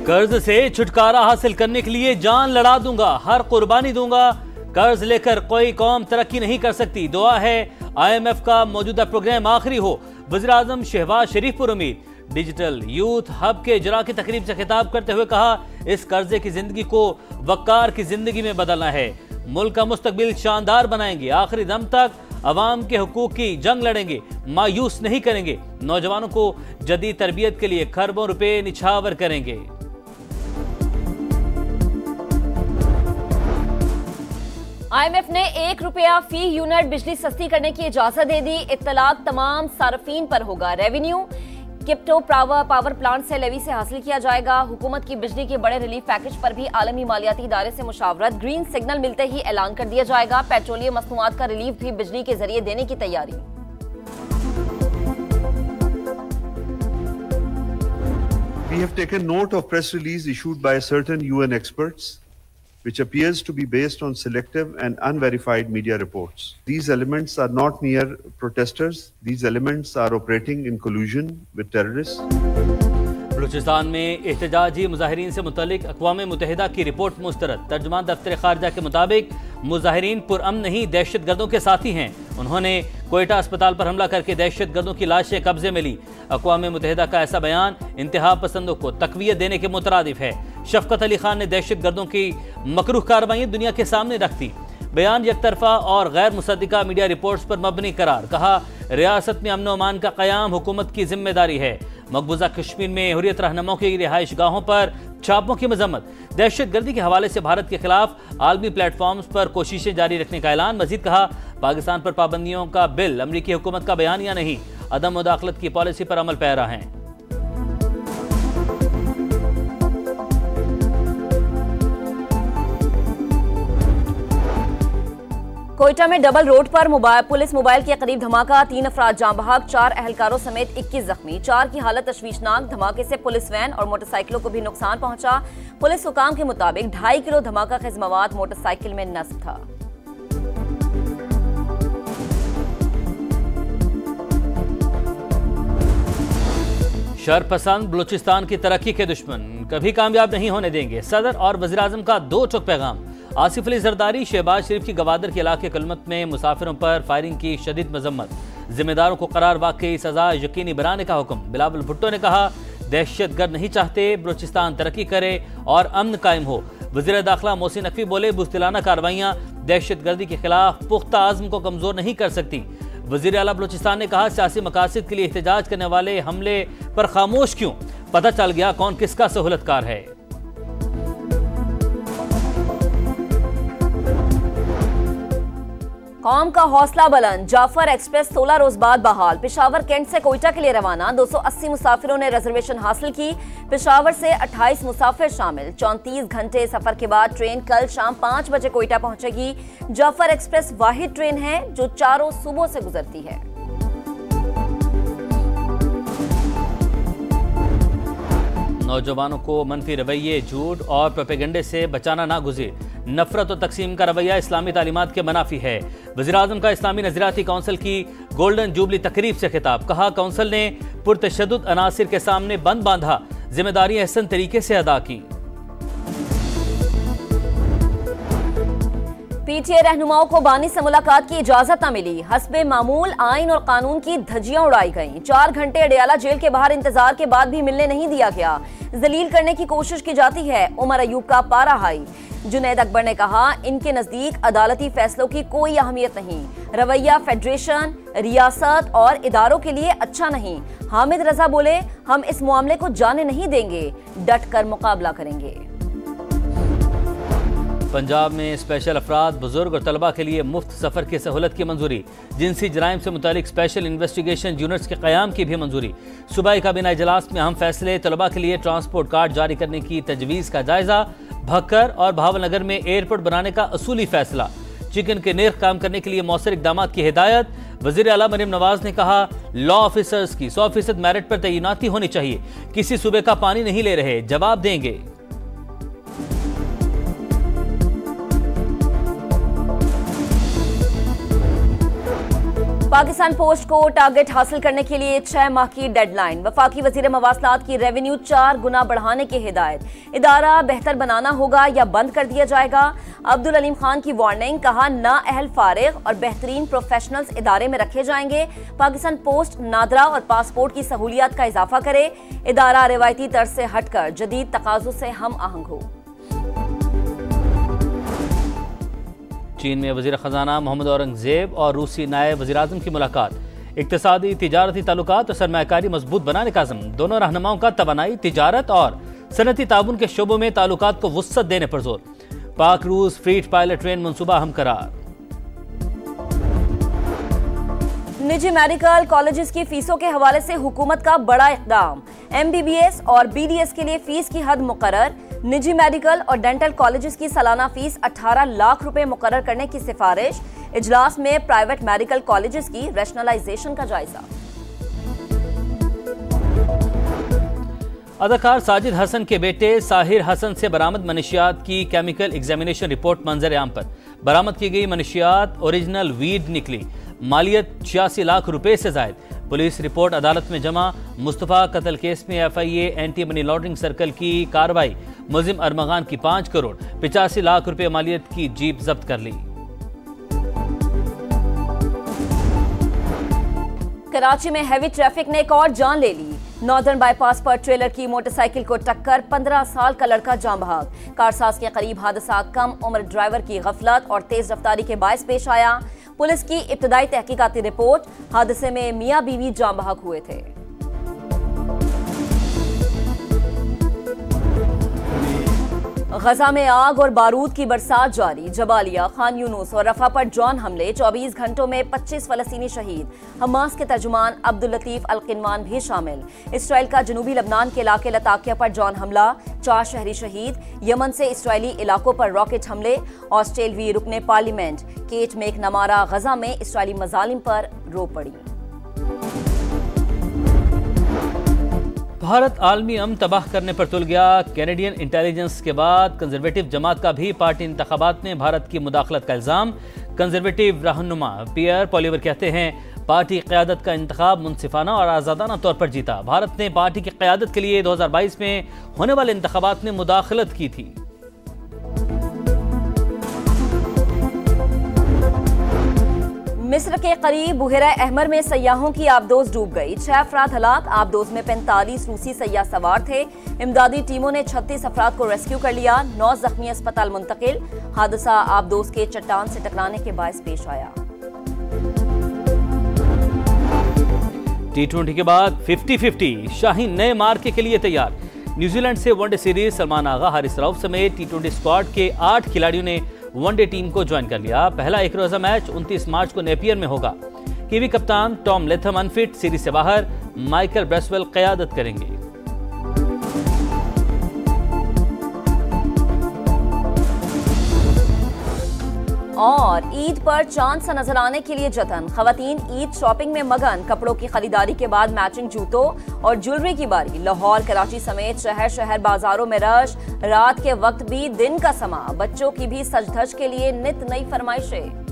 कर्ज से छुटकारा हासिल करने के लिए जान लड़ा दूंगा, हर कुर्बानी दूंगा। कर्ज लेकर कोई कौम तरक्की नहीं कर सकती। दुआ है IMF का मौजूदा प्रोग्राम आखिरी हो। वज़ीर-ए-आज़म शहबाज शरीफ पर उम्मीद। डिजिटल यूथ हब के इजरा की तकरीब से खिताब करते हुए कहा, इस कर्जे की जिंदगी को वक़ार की जिंदगी में बदलना है। मुल्क का मुस्तकबिल शानदार बनाएंगे। आखिरी दम तक अवाम के हुकूक की जंग लड़ेंगे, मायूस नहीं करेंगे। नौजवानों को जदीद तरबियत के लिए खरबों रुपए निछावर करेंगे। IMF ने ₹1 फी यूनिट बिजली सस्ती करने की इजाजत दे दी। इत्तलाक तमाम सार्फिन पर होगा। रेवेन्यू क्रिप्टो पावर प्लांट से लेवी से हासिल किया जाएगा। हुकूमत की बिजली के बड़े रिलीफ पैकेज पर भी आलमी मालियाती इदारे से मुशावरत। ग्रीन सिग्नल मिलते ही ऐलान कर दिया जाएगा। पेट्रोलियम मसनूआत का रिलीफ भी बिजली के जरिए देने की तैयारी। We have taken note of press release issued by certain UN experts, which appears to be based on selective and unverified media reports. These elements are not mere protesters. These elements are operating in collusion with terrorists. Balochistan में एहतजाजी मुजाहिरीन से मुतल्लिक अक़वाम मुत्तहिदा की report मुस्तरद। तर्जुमान दफ्तर खारजा के मुताबिक मुजाहिरीन पुरअमन नहीं, दहशत गर्दों के साथी हैं। उन्होंने कोयटा अस्पताल पर हमला करके दहशत गर्दों की लाशें कब्जे में ली। अक़वाम मुत्तहिदा का ऐसा बयान इंतहा पसंदों को तक़वियत देने के मुतरादिफ है। शफ़क़त अली खान ने दहशत गर्दों की मकरूह कार्रवाई दुनिया के सामने रख दी। बयान यकतरफा और गैर मुसद्दिका मीडिया रिपोर्ट्स पर मबनी करार। कहा, रियासत में अमन व अमान का क़याम हुकूमत की जिम्मेदारी है। मकबूजा कश्मीर में हुर्रियत रहनुमाओं की रिहाइश गाहों पर छापों की मजम्मत। दहशत गर्दी के हवाले से भारत के खिलाफ आलमी प्लेटफॉर्म्स पर कोशिशें जारी रखने का ऐलान। मजीद कहा, पाकिस्तान पर पाबंदियों का बिल अमरीकी हुकूमत का बयान या नहीं, अदम मुदाखलत की पॉलिसी पर अमल पैरा है। कोयटा में डबल रोड पर पुलिस मोबाइल के करीब धमाका। 3 अफराद जाँ बहक, 4 अहलकारों समेत 21 जख्मी। 4 की हालत तशवीशनाक। धमाके से पुलिस वैन और मोटरसाइकिलों को भी नुकसान पहुंचा। पुलिस हुकाम के मुताबिक 2.5 किलो धमाका खेज मवाद मोटरसाइकिल में नस्ब था। शरपसंद बलूचिस्तान की तरक्की के दुश्मन कभी कामयाब नहीं होने देंगे। सदर और वज़ीर-ए-आज़म का 2 टोक पैगाम। आसिफ अली जरदारी शहबाज शरीफ की गवादर के इलाके कलमत में मुसाफिरों पर फायरिंग की शदीद मजम्मत। जिम्मेदारों को करार वाकई सजा यकीनी बनाने का हुक्म। बिलावल भुट्टो ने कहा, दहशत गर्द नहीं चाहते बलूचिस्तान तरक्की करे और अमन कायम हो। वज़ीर दाखिला मोहसिन नकवी बोले, बुज़दिलाना कार्रवाइयाँ दहशत गर्दी के खिलाफ पुख्ता आज़म को कमजोर नहीं कर सकती। वज़ीर आला बलूचिस्तान ने कहा, सियासी मकासद के लिए एहतजाज करने वाले हमले पर खामोश क्यों? पता चल गया कौन किसका सहूलतकार है। कौम का हौसला बुलंद। जाफर एक्सप्रेस 16 रोज बाद बहाल। पेशावर कैंट से कोयटा के लिए रवाना। 280 मुसाफिरों ने रिजर्वेशन हासिल की। पेशावर से 28 मुसाफिर शामिल। 34 घंटे सफर के बाद ट्रेन कल शाम 5 बजे कोयटा पहुंचेगी। जाफर एक्सप्रेस वाहिद ट्रेन है जो चारों सूबों से गुजरती है। नौजवानों को मनफी रवैये, झूठ और प्रोपेगेंडे से बचाना ना गुज़रे। नफरत और तकसीम का रवैया इस्लामी तालीमात के मनाफी है। वज़ीर-ए-आज़म का इस्लामी नज़रियाती काउंसिल की गोल्डन जुबली तकरीब से खिताब। कहा, काउंसिल ने पुरतशद्दुद अनासिर के सामने बंद बांधा, जिम्मेदारियां अहसन तरीके से अदा की। पीटीए रहनुमाओं को बानी से मुलाकात की इजाजत न मिली। हस्बे मामूल आइन और कानून की धज्जियां उड़ाई गईं। 4 घंटे अडियाला जेल के बाहर इंतजार के बाद भी मिलने नहीं दिया गया। जलील करने की कोशिश की जाती है। उमर अयूब का पारा हाई। जुनैद अकबर ने कहा, इनके नजदीक अदालती फैसलों की कोई अहमियत नहीं। रवैया फेडरेशन, रियासत और इदारों के लिए अच्छा नहीं। हामिद रजा बोले, हम इस मामले को जाने नहीं देंगे, डट कर मुकाबला करेंगे। पंजाब में स्पेशल अफराद, बुजुर्ग और तलबा के लिए मुफ्त सफ़र की सहूलत की मंजूरी। जिनसी जराइम से मुतालिक स्पेशल इन्वेस्टिगेशन यूनिट्स के क़याम की भी मंजूरी। सूबाई काबीना इजलास में अहम फैसले। तलबा के लिए ट्रांसपोर्ट कार्ड जारी करने की तजवीज़ का जायजा। भक्कर और भावलनगर में एयरपोर्ट बनाने का असूली फैसला। चिकन के निर्ख काम करने के लिए मौसर इक़दाम की हिदायत। वज़ीर आला मरीम नवाज ने कहा, लॉ ऑफिसर्स की 100% मेरिट पर तैनाती होनी चाहिए। किसी सूबे का पानी नहीं ले रहे, जवाब देंगे। पाकिस्तान पोस्ट को टारगेट हासिल करने के लिए 6 माह की डेडलाइन। वफाकी वजीर मवासलात की रेवेन्यू 4 गुना बढ़ाने की हिदायत। इदारा बेहतर बनाना होगा या बंद कर दिया जाएगा। अब्दुल अलीम खान की वार्निंग, कहा नाअहल फारिग और बेहतरीन प्रोफेशनल्स इदारे में रखे जाएंगे। पाकिस्तान पोस्ट नादरा और पासपोर्ट की सहूलियात का इजाफा करे। इदारा रिवायती तर्ज से हटकर जदीद तकाज़ों से हम आहंग हो। चीन में वज़ीर ख़जाना मोहम्मद औरंगज़ेब और रूसी नायब वज़ीर-ए-आज़म की मुलाकात। इक़्तिसादी तिजारती ताल्लुकात और सरमायाकारी मजबूत बनाने का अज़्म। दोनों रहनुमाओं का तवानाई, तिजारत और सनती ताउन के शोबों में ताल्लुकात को वुसअत देने पर जोर। पाक रूस फ्रीट पायलट ट्रेन मनसूबा हम करार। निजी मेडिकल कॉलेजेस की फीसों के हवाले से हुकूमत का बड़ा इक़दाम। MBBS और BDS के लिए फीस की हद मुकर्रर। निजी मेडिकल और डेंटल कॉलेजेस की सालाना फीस 18 लाख रुपए मुकर्रर करने की सिफारिश। इजलास में प्राइवेट मेडिकल कॉलेजेस की रैशनलाइजेशन का जायजा। अदाकार साजिद हसन के बेटे साहिर हसन से बरामद मनशियात की केमिकल एग्जामिनेशन रिपोर्ट मंजर आम पर। बरामद की गई मनशियात ओरिजिनल वीड निकली। मालियत 86 लाख रुपए से जायद। पुलिस रिपोर्ट अदालत में जमा। मुस्तफ़ा कत्ल केस में FIA anti money laundering circle की कार्रवाई। मुलजिम अरमगान की 5 करोड़ 85 लाख रुपए मालियत की जीप जब्त कर ली। कराची में हैवी ट्रैफिक ने एक और जान ले ली। नॉर्दर्न बाईपास पर ट्रेलर की मोटरसाइकिल को टक्कर। 15 साल का लड़का जान बहक। कारसाज के करीब हादसा कम उम्र ड्राइवर की गफलत और तेज रफ्तारी के बायस पेश आया। पुलिस की इब्तदाई तहकीकाती रिपोर्ट, हादसे में मियां बीवी जान बहक हुए थे। गजा में आग और बारूद की बरसात जारी। जबालिया, खान यूनुस और रफा पर ड्रोन हमले। 24 घंटों में 25 फलस्तीनी शहीद। हमास के तर्जुमान अब्दुल लतीफ अल किनवान भी शामिल। इसराइल का जनूबी लबनान के इलाके लताकिया पर ड्रोन हमला। 4 शहरी शहीद। यमन से इसराइली इलाकों पर रॉकेट हमले। ऑस्ट्रेलवी रुकने पार्लियामेंट केट मैकनमारा गजा में इसराइली मजालिम पर रो पड़ी। भारत आलमी अमन तबाह करने पर तुल गया। कैनेडियन इंटेलिजेंस के बाद कंजर्वेटिव जमात का भी पार्टी इंतखाबात में भारत की मुदाखलत का इल्जाम। कंजर्वेटिव रहनुमा पियर पॉलिवर कहते हैं पार्टी क़यादत का इंतखाब मुनसिफाना और आज़ादाना तौर पर जीता। भारत ने पार्टी की क़यादत के लिए 2022 में होने वाले इंतखाबात में मुदाखलत की थी। मिस्र के करीब बुहेरा अहमर में सयाहों की आबदोज डूब गई। 6 अफराद हलाक। आबदोज में 45 रूसी सयाह सवार थे। इमदादी टीमों ने 36 अफराद को रेस्क्यू कर लिया। 9 जख्मी अस्पताल मुंतकिल। हादसा आबदोज के चट्टान से टकराने के बायस पेश आया। T20 के बाद 50-50 शाहीन नए मार्के के लिए तैयार। न्यूजीलैंड से वनडे सीरीज सलमान आगा, हारिस रऊफ समेत T20 स्क्वाड के 8 खिलाड़ियों ने वनडे टीम को ज्वाइन कर लिया। पहला एक रोजा मैच 29 मार्च को नेपियर में होगा। कीवी कप्तान टॉम लेथम अनफिट, सीरीज से बाहर। माइकल ब्रेसवेल क़यादत करेंगे। और ईद पर चांद सा नजर आने के लिए जतन। खवातीन ईद शॉपिंग में मगन। कपड़ों की खरीदारी के बाद मैचिंग जूतों और ज्वेलरी की बारी। लाहौर, कराची समेत शहर शहर बाजारों में रश। रात के वक्त भी दिन का समा। बच्चों की भी सज धज के लिए नित नई फरमाइशें।